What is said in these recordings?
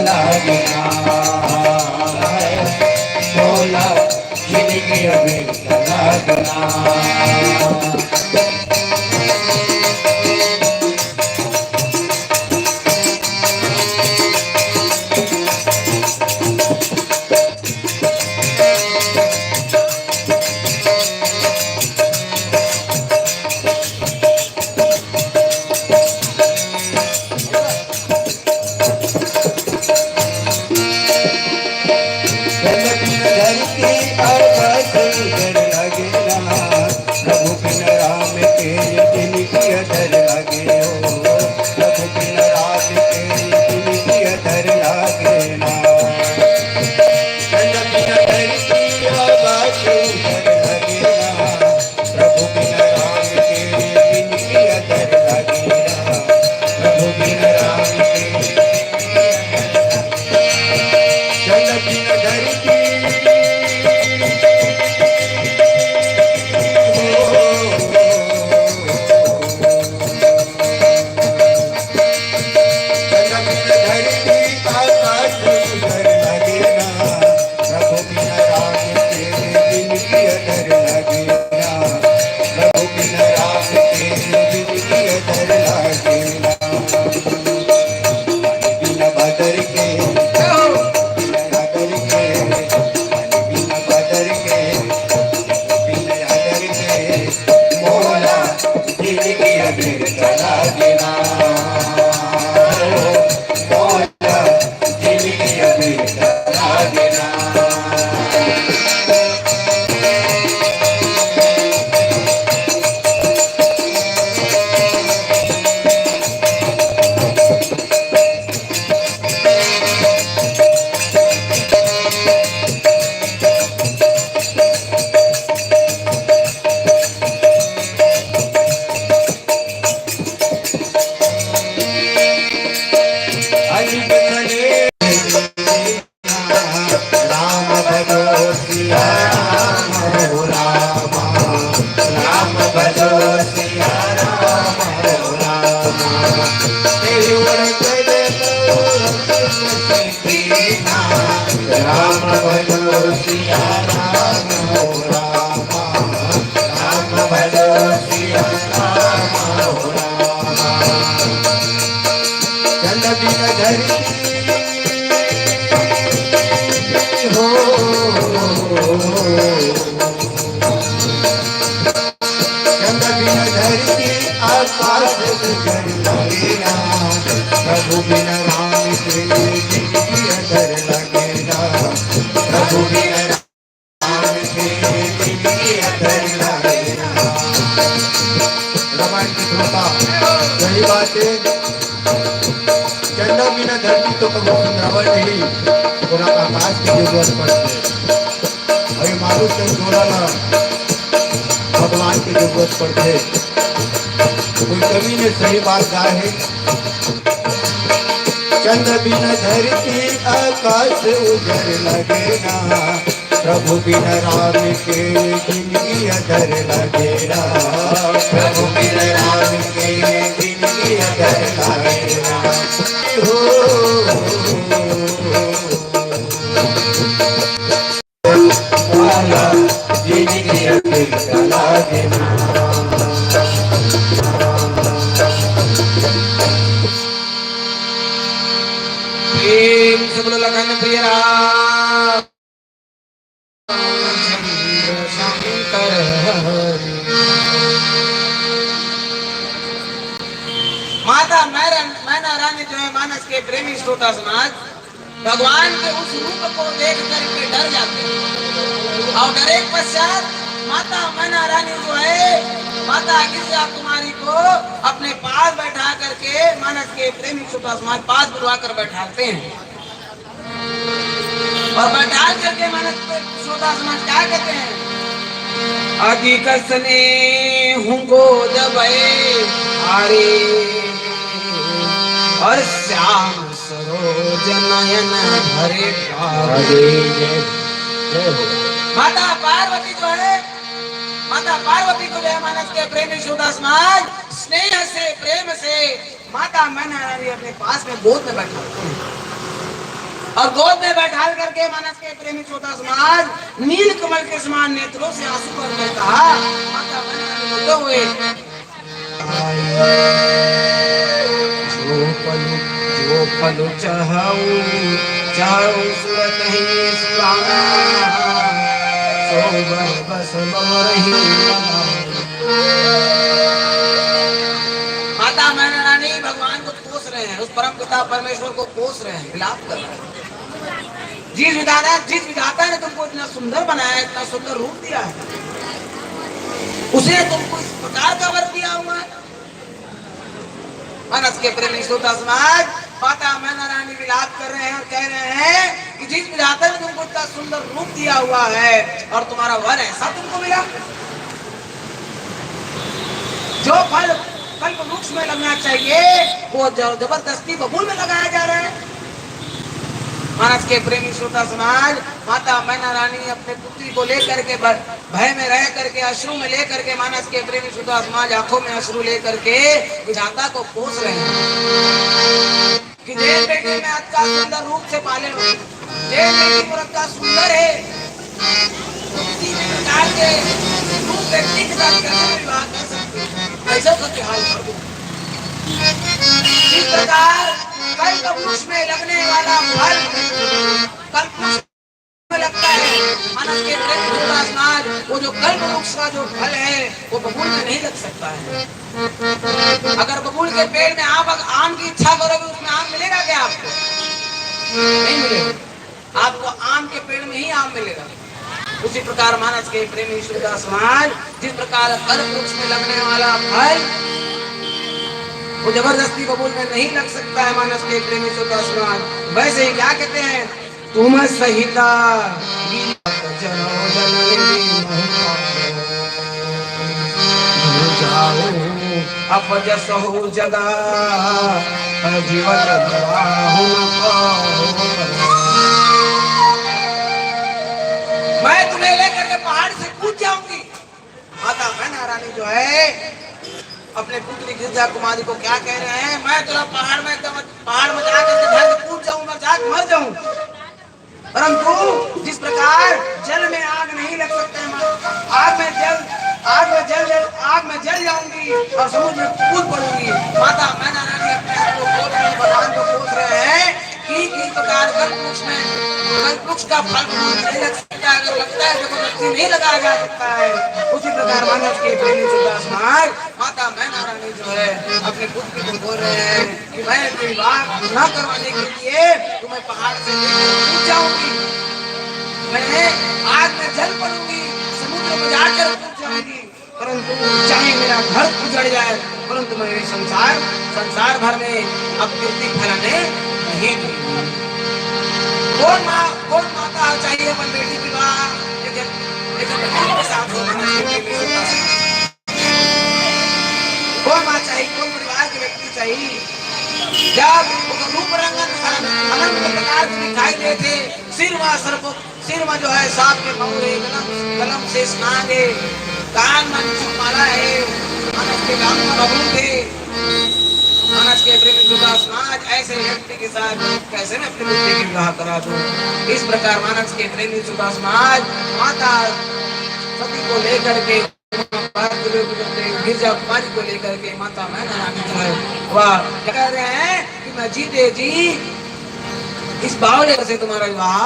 लगना बोला जिंदगी अभी लगना। प्रभु बिना राम के जिंदगी अधर लगेगा, प्रभु बिना राम के जिंदगी अधर लगेगा। रामायण की श्रोता सही बात है, चंदा बिना धरती तो कभी सुंदरावन नहीं, पूरा आकाश की जरूरत पड़ती है। अरे मालूम से जोड़ा भगवान की जरूरत पड़ती है। कोई कवि ने सही बात कहा है, चंद्र बिना धरती आकाश उजर लगेगा, प्रभु बिना राम के जिंदगी अधर लगेगा, प्रभु बिना राम के जिंदगी अधर लगेगा। जिंदगी अधर लगेगा। बोलो लगन प्रिय राम शंकर माता मैना रानी जो है मानस के प्रेमी श्रोता समाज भगवान के उस रूप को देख करके डर जाते हैं और डरे पश्चात माता मैना रानी जो है माता गिरिजा कुमारी को अपने पास बैठा करके मानस के प्रेमी श्रोता समाज पास बुलवा कर बैठाते हैं और बैठा करके मानस श्रोता समाज क्या कहते हैं, अधिक स्नेह को दबाए आरे और श्याम सरोज नयन भरे माता पार्वती जो है माता पार्वती को जो है मानस के प्रेमी श्रोता समाज स्नेह से प्रेम से माता मैना रानी अपने पास में गोद में बैठाते हैं और गोद में बैठाल करके मानस के प्रेमी श्रोता समाज नील कमल के समान नेत्रों से आंसू भरकर कहा, माता मैना रोते हुए, जो फल चाहूं चाहूं सुरत ही सुहाना, सोबर बस मोरही। माता मैना रानी भगवान को कोस रहे हैं, उस परम पिता परमेश्वर को कोस रहे हैं, विलाप कर रहे हैं। जिस विधाता ने तुमको इतना सुंदर बनाया, इतना सुंदर रूप दिया है, उसे तुमको इस प्रकार का वर दिया हुआ है। मानस के प्रेमी श्रोता समाज माता मैना रानी विलाप कर रहे हैं और कह रहे हैं कि जिस विधाता ने तुमको इतना सुंदर रूप दिया हुआ है और तुम्हारा वर ऐसा तुमको मिला, जो फल कल्प वृक्ष में लगना चाहिए वो जबरदस्ती बबूल में लगाया जा रहा है। मानस के प्रेमी श्रोता समाज माता मैना रानी अपने पुत्री को लेकर के भय में रह करके अश्रु में लेकर के मानस के प्रेमी श्रोता समाज आंखों में अश्रु लेकर के विधाता को कोस रहे हैं कि जे बेटे में अच्छा सुंदर रूप से पाले हो, जे बेटी पर अच्छा सुंदर है, उसी प्रकार के रूप व्यक्ति के साथ कैसे विवाह कर सकते हैं, ऐसा तो हाल कर दो। इस प्रकार कल्प वृक्ष में लगने वाला फल कल्प वृक्ष में लगता है, मानस के प्रेमी श्रोता समाज वो जो कल्प वृक्ष का जो फल है वो बबूल में नहीं लग सकता है। अगर बबूल के पेड़ में आम की इच्छा करोगे उसमें आम मिलेगा क्या आपको? नहीं मिलेगा, आपको आम के पेड़ में ही आम मिलेगा। उसी प्रकार मानस के प्रेमी श्रोता समाज जिस प्रकार कल्प वृक्ष में लगने वाला फल वो जबरदस्ती बबूल में नहीं लग सकता है, मानस के प्रेमी श्रोता समाज वैसे ही क्या कहते हैं, तुम सहिता अपजस हो जगा जीवन मैं तुम्हें लेकर के पहाड़ से कूद जाऊंगी। माता मैना रानी जो है अपने पुत्री गिरजा कुमारी को क्या कह रहे हैं, मैं तुरा पहाड़ में जाकर कूद जाऊंगा, जाकर मर जाऊं, परंतु जिस प्रकार जल में आग नहीं लग सकते, आग में जल जाऊंगी और समुद्र में कूद पड़ूंगी। माता मैना रानी अपने आप को भगवान को पूछ रहे हैं कि किस प्रकार कल्प वृक्ष का फल नहीं लग सकता, अगर लगता है जबरदस्ती नहीं लगाया जा सकता है। उसी प्रकार मानव के प्रेमी श्रोता समाज माता मैना रानी जो है अपने पुत्र को बोल रहे हैं कि मैं विवाह न करवाने के लिए तुम्हें पहाड़ से कूद जाऊंगी, मैं आग में जल पड़ूंगी, समुद्र में जाकर कूद जाऊंगी, परंतु चाहे मेरा घर उजड़ जाए परंतु मैं संसार भर में अब कीर्ति फैलाने नहीं दूंगी। कौन माता चाहिए पर बेटी विवाह के साथ हो, कौन माँ चाहिए, कौन परिवार के व्यक्ति चाहिए जब रूप रंगन अनंत प्रकार के दिखाई देते, सिर में जो है सांप के पंखे, कलम से स्नान है, कान में माला है, मानस के गांव में बबूल थे। मानस के प्रेमी श्रोता समाज ऐसे व्यक्ति के साथ कैसे मैं अपनी पुत्री की विवाह करा दूं। इस प्रकार मानस के प्रेमी श्रोता समाज माता सती को लेकर के गिरजा कुमारी को लेकर के माता मैना रानी जो है वह कह रहे हैं कि मैं जीते जी इस बावले से तुम्हारा विवाह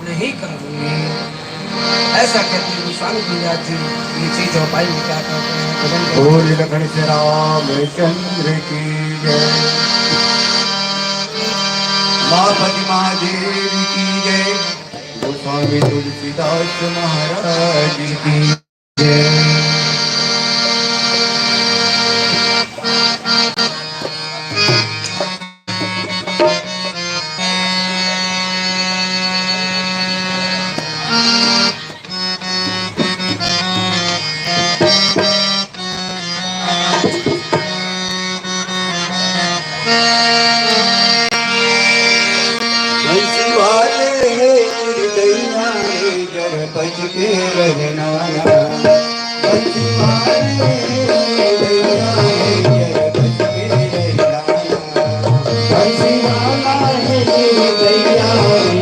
नहीं करूंगी। ऐसा कहती हुई स्वामी पूजा जी नीचे चौपाई में क्या कहते हैं, बोल लखन से रामचंद्र की जय, माता महादेव की जय, गोस्वामी तुलसीदास महाराज की जय। Bye.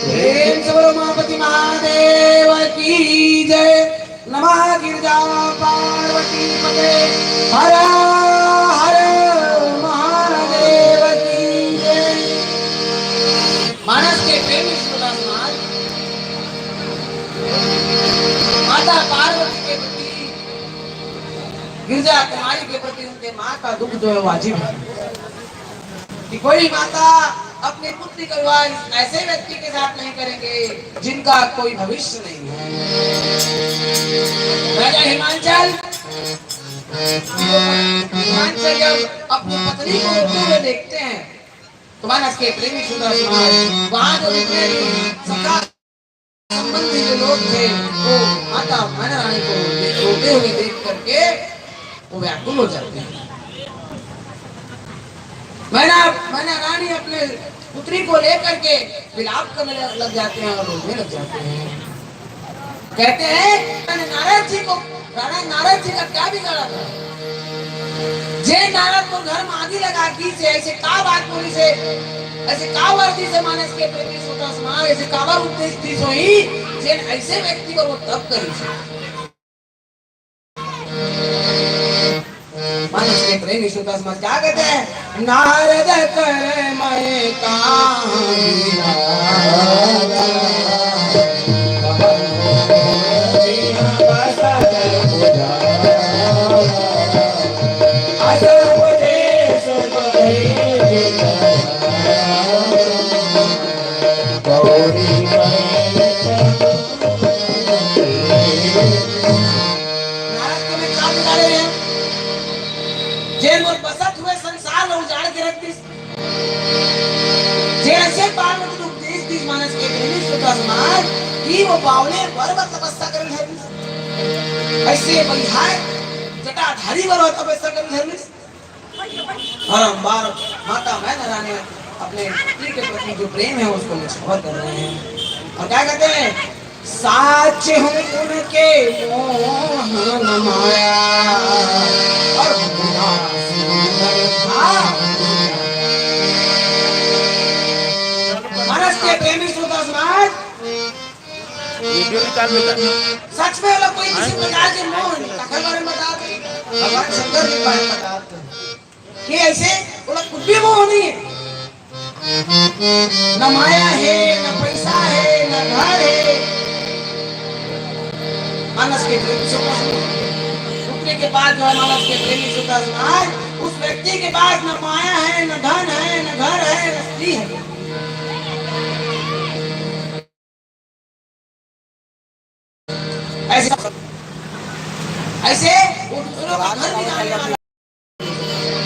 प्रेम से बोलो महापति महादेव की जय। नमः गिरजा पार्वती पते हर हर महादेव की जय। मानस के प्रेमी सुदास महाराज माता पार्वती के प्रति, गिरजा कुमारी के प्रति उनके माँ का दुख जो है वाजिब है कि कोई माता अपने पुत्री का विवाह ऐसे व्यक्ति के साथ नहीं करेंगे जिनका कोई भविष्य नहीं है। राजा हिमांचल जब अपनी पत्नी को रोते हुए देखते हैं तो मानस के प्रेमी सुदास महाराज वहां जो सखा संबंधी जो लोग थे वो माता मैना रानी को रोते हुए देख करके वो व्याकुल हो जाते हैं। मैना रानी अपने पुत्री को लेकर के विलाप करने लग जाते हैं और रोने लग जाते हैं। कहते हैं मैंने नारद जी का क्या बिगाड़ा था? जे नारद को घर में आगी लगा की से ऐसे का बात बोली से ऐसे का वर्दी से मानस के प्रेमी सुदास महाराज ऐसे कावा उपदेश दी सोई जे ऐसे व्यक्ति को वो तब करी से मानस के प्रेमी सुदास महाराज क्या कहते हैं? नारद कर मैं कहां कि वो बावले बरबर तपस्या करें धर्म ऐसे बलिहार जटाधारी बरबर तपस्या करें धर्म बारंबार माता मैना रानी अपने पुत्री के प्रति जो प्रेम है उसको निष्फल कर रहे हैं और क्या कहते हैं? साच हूँ उनके मोहन माया और मानस के प्रेमी सुदास महाराज सच में लोग कोई किसी प्रकार के मोह के बारे में बताते भगवान शंकर के बारे में बताते कि ऐसे वो लोग कुछ भी मोह नहीं है, न माया है न पैसा है न घर है। मानस के प्रेमी सुदास उठने के बाद जो है मानस के प्रेमी सुदास महाराज उस व्यक्ति के पास न माया है न धन है न घर है न स्त्री है। ऐसे वो दूसरों का घर भी जाने वाला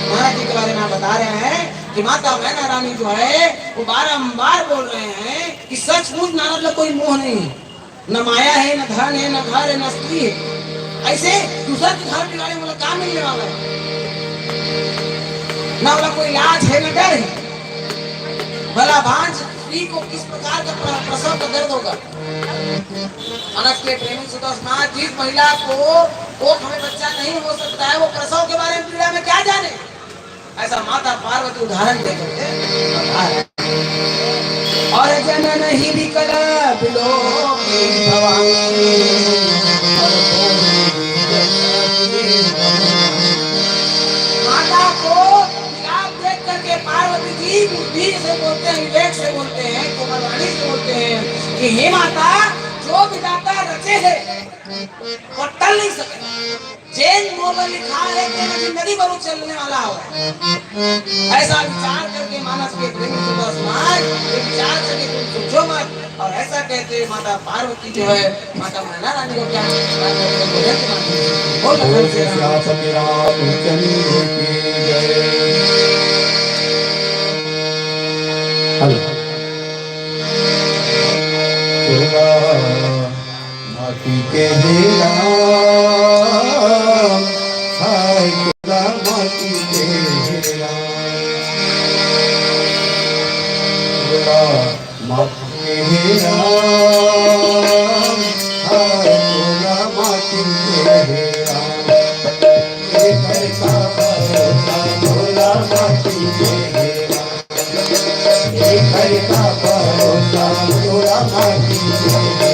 महाराज जी के बारे में बता रहे हैं कि माता मैना रानी जो है वो बारंबार बोल रहे हैं कि सचमुच नारद में कोई मोह नहीं है, न माया है न धन है न घर है न स्त्री है। ऐसे दूसरा के घर बिगाड़े वाला काम मिलने वाला है, न वाला कोई लाज है न डर है। भला भांज स्त्री को किस प्रकार का प्रसव का दर्द होगा। मानस के प्रेमी सुदास महाराज जिस महिला को वो हमें बच्चा नहीं हो सकता है वो प्रसव के बारे में पीड़ा में क्या जाने। ऐसा माता पार्वती उदाहरण दे करके और जनन ही विकला बिलो की भवानी माता को विलाप देख करके पार्वती जी बुद्धि से बोलते हैं, विवेक से बोलते हैं, कोमलवाणी से बोलते हैं कि हे माता जो विधाता रचे है वो टल नहीं सके। जैन मोल लिखा है कि नदी बरू चलने वाला हो ऐसा विचार करके मानस के प्रेमी सुधा समाज ये विचार से तुम सोचो मत। और ऐसा कहते हुए माता पार्वती जो है माता मैना रानी को क्या बोल माटी के हेरा हाय खुदा माटी के हेरा माटी के हेरा हाय खुदा माटी के हेरा घर का भरोसा खुदा माटी के हेरा घर का भरोसा खुदा माटी के हेरा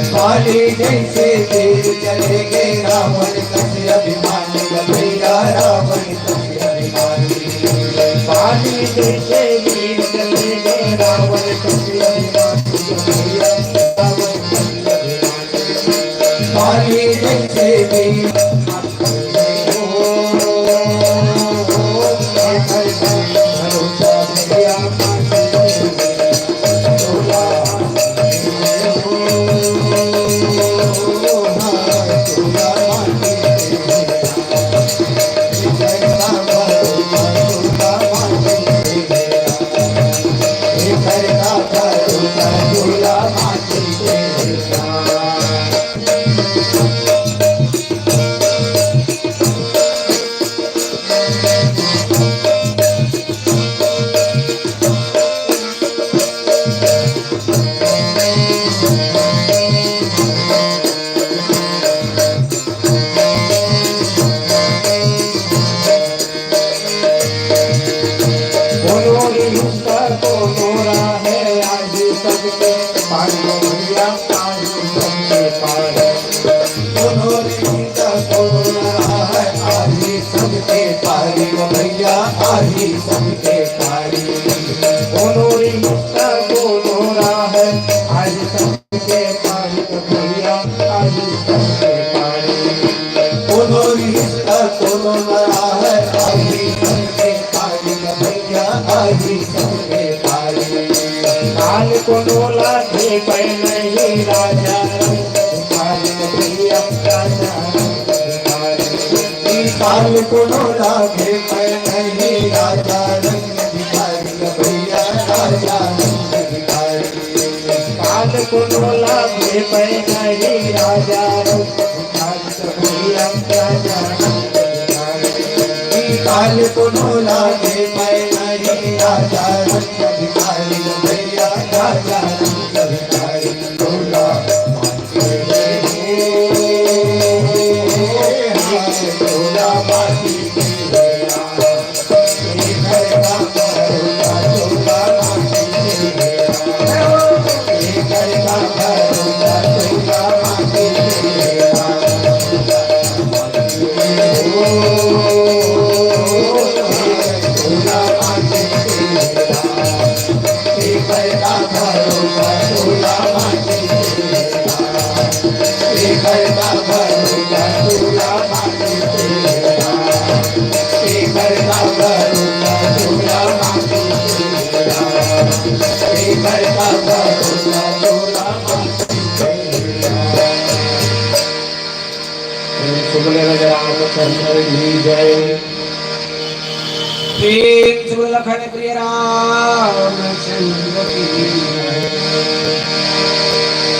जैसे देव चले गए रावण कसे अभिमानी भैया रावण कसे अभिमानी पानी जैसे वीर चले गए रावण कसे अभिमानी भैया रावण कसे अभिमानी पानी जैसे वीर काल कोनो लागे नहीं राजा रंग भिखारी भैया राजा रंग भिखारी काल कोनो लागे नहीं राजा रंग भैया राजा रंग भिखारी काल कोनो लागे नहीं राजा रंग भिखारी भैया राजा रंग भिखारी डोला डोला चोला माटी के हेरा ये घर का भरोसा चोला माटी के हेरा ये घर का भरोसा चोला माटी के हेरा चोला माटी के हेरा ये घर का भरोसा चोला माटी के हेरा ये घर का भरोसा चोला माटी के हेरा ये घर का भरोसा चोला माटी के हेरा ये घर का भरोसा चोला माटी के हेरा सुबले रामचंद्र जी जय प्रेम से लखन प्रिय रामचंद्र की जय।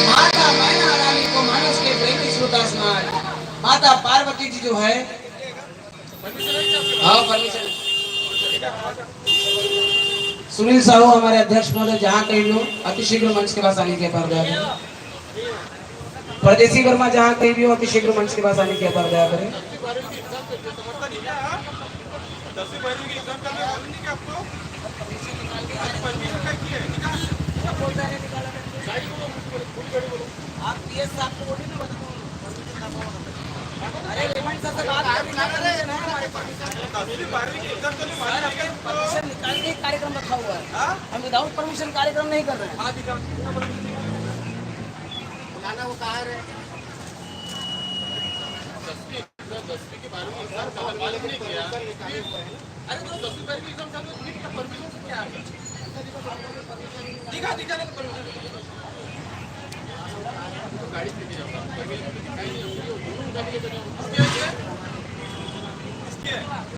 माता मैना रानी को मानस के प्रेमी श्रोता समाज माता पार्वती जी जो है हाँ परमिशन सुनील साहू हमारे अध्यक्ष महोदय जहाँ कहीं भी हो अतिशीघ्र मंच के पास आने के पर दया करें। परदेसी वर्मा जहाँ कहीं भी हो अतिशीघ्र मंच के पास आने के पर दया करें। आप पीएस साहब को बोलिए ना बता अरे रेमंड सर से बात करनी है हमारे परमिशन निकाल के कार्यक्रम रखा हुआ है। हम विदाउट परमिशन कार्यक्रम नहीं कर रहे हैं। बुलाना वो कहाँ है? 10वीं के 12वीं मालिक ने किया। अरे तो 10वीं 12वीं एग्जाम चालू है परमिशन क्या है? दिखा ना परमिशन गाड़ी से जाओ